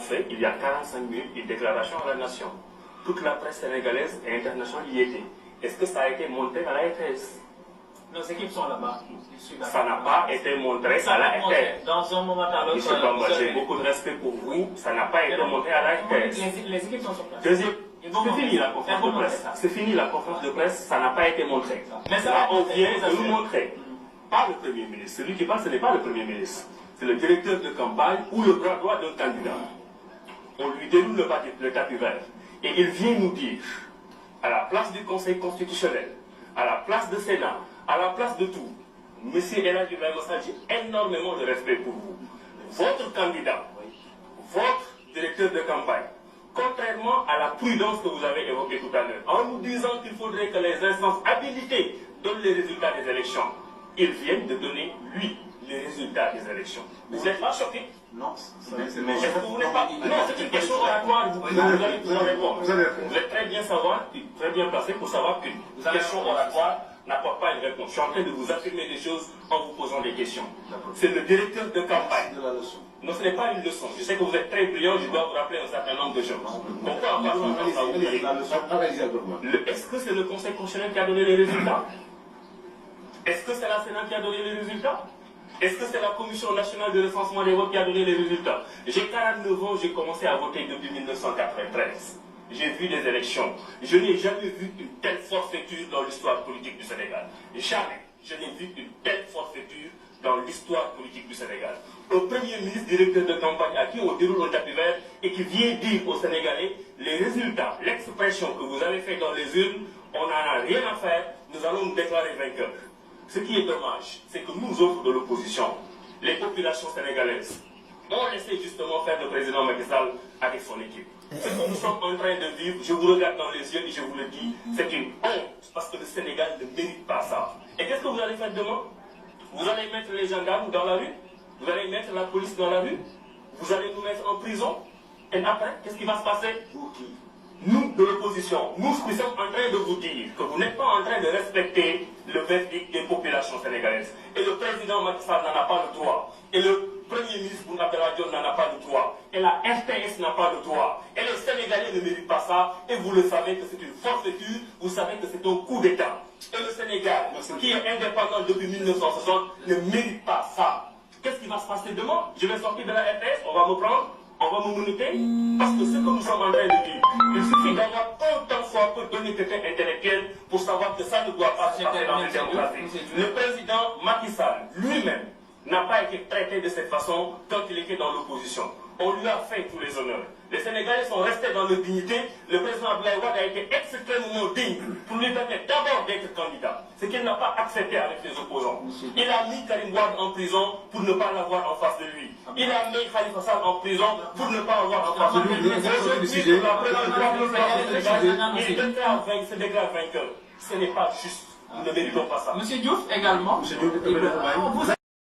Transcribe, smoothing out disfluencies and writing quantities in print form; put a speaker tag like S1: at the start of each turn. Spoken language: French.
S1: fait, il y a 45 minutes, une déclaration à la nation. Toute la presse sénégalaise et internationale y était. Est-ce que ça a été montré à la RTS?
S2: Nos équipes sont là-bas.
S1: Ça n'a pas été montré à la RTS.
S2: Dans un moment à l'autre.
S1: Monsieur Bamba, j'ai beaucoup de respect pour vous. Ça n'a pas été montré à la RTS.
S2: Les équipes sont sur place.
S1: Deuxième, c'est fini la conférence de presse. C'est fini la conférence de presse, ça n'a pas été montré.
S2: Mais ça
S1: là, on vient de nous montrer. Pas le Premier ministre. Celui qui parle, ce n'est pas le Premier ministre. C'est le directeur de campagne ou le bras droit d'un candidat. On lui déroule le tapis vert. Et il vient nous dire, à la place du Conseil constitutionnel, à la place du Sénat, à la place de tout, Monsieur El Hadji Ibrahima Sall, j'ai énormément de respect pour vous. Votre candidat, votre directeur de campagne, contrairement à la prudence que vous avez évoquée tout à l'heure, en nous disant qu'il faudrait que les instances habilitées donnent les résultats des élections, ils viennent de donner, lui, les résultats des élections. Vous n'êtes pas choqué?
S3: Non,
S1: est-ce que vous n'êtes pas? Non, c'est une question oratoire, vous allez pouvoir répondre. Vous êtes très bien placé pour savoir qu'une question oratoire n'apporte pas une réponse. Je suis en train de vous affirmer des choses en vous posant des questions. C'est le directeur de campagne. Non, ce n'est pas une leçon. Je sais que vous êtes très brillant, je dois vous rappeler un certain nombre de choses. Pourquoi en parlant de ça, vous oubliez? Est-ce que c'est le Conseil constitutionnel qui a donné les résultats? Est-ce que c'est la Sénat qui a donné les résultats? Est-ce que c'est la Commission nationale de recensement des votes qui a donné les résultats? J'ai 49 ans, j'ai commencé à voter depuis 1993. J'ai vu des élections. Je n'ai jamais vu une telle forfaiture dans l'histoire politique du Sénégal. Jamais. Je n'ai vu une telle forfaiture dans l'histoire politique du Sénégal. Un Premier ministre, directeur de campagne à qui on déroule un tapis vert et qui vient dire aux Sénégalais les résultats, l'expression que vous avez fait dans les urnes, on n'en a rien à faire, nous allons nous déclarer vainqueurs. Ce qui est dommage, c'est que nous autres de l'opposition, les populations sénégalaises, ont laissé justement faire le président Macky Sall avec son équipe. Ce que nous sommes en train de vivre, je vous regarde dans les yeux et je vous le dis, c'est une honte parce que le Sénégal ne mérite pas ça. Et qu'est-ce que vous allez faire demain? Vous allez mettre les gendarmes dans la rue? Vous allez mettre la police dans la rue? Vous allez nous mettre en prison? Et après, qu'est-ce qui va se passer? Nous, de l'opposition, nous sommes en train de vous dire que vous n'êtes pas en train de respecter le verdict des populations sénégalaises. Et le président Macky Sall n'en a pas le droit. Et le Premier ministre Boun Abdallah Dionne n'en a pas le droit. Et la RTS n'a pas le droit. Et les Sénégalais ne méritent pas ça. Et vous le savez que c'est une forfaiture. Vous savez que c'est un coup d'État. Et le Sénégal, qui est indépendant depuis 1960, ne mérite pas ça. Qu'est-ce qui va se passer demain? Je vais sortir de la RTS, on va me prendre, on va me moniter. Parce que ce que nous sommes en train de dire, il suffit d'avoir autant soit peu d'honnêteté intellectuelle pour savoir que ça ne doit pas se passer dans une démocratie. Le président Macky Sall, lui-même, n'a pas été traité de cette façon quand il était dans l'opposition. On lui a fait tous les honneurs. Les Sénégalais sont restés dans leur dignité. Le président Abdoulaye Wade a été extrêmement digne pour lui permettre d'abord d'être candidat. Ce qu'il n'a pas accepté avec les opposants. Il a mis Karim Wade en prison pour ne pas l'avoir en face de lui. Il a mis Khalifa Sall en prison pour ne pas avoir en face de lui. Aujourd'hui, pour la première fois, il se déclare vainqueur. Ce n'est pas juste. Nous ne méritons pas ça.
S2: Monsieur Diouf également.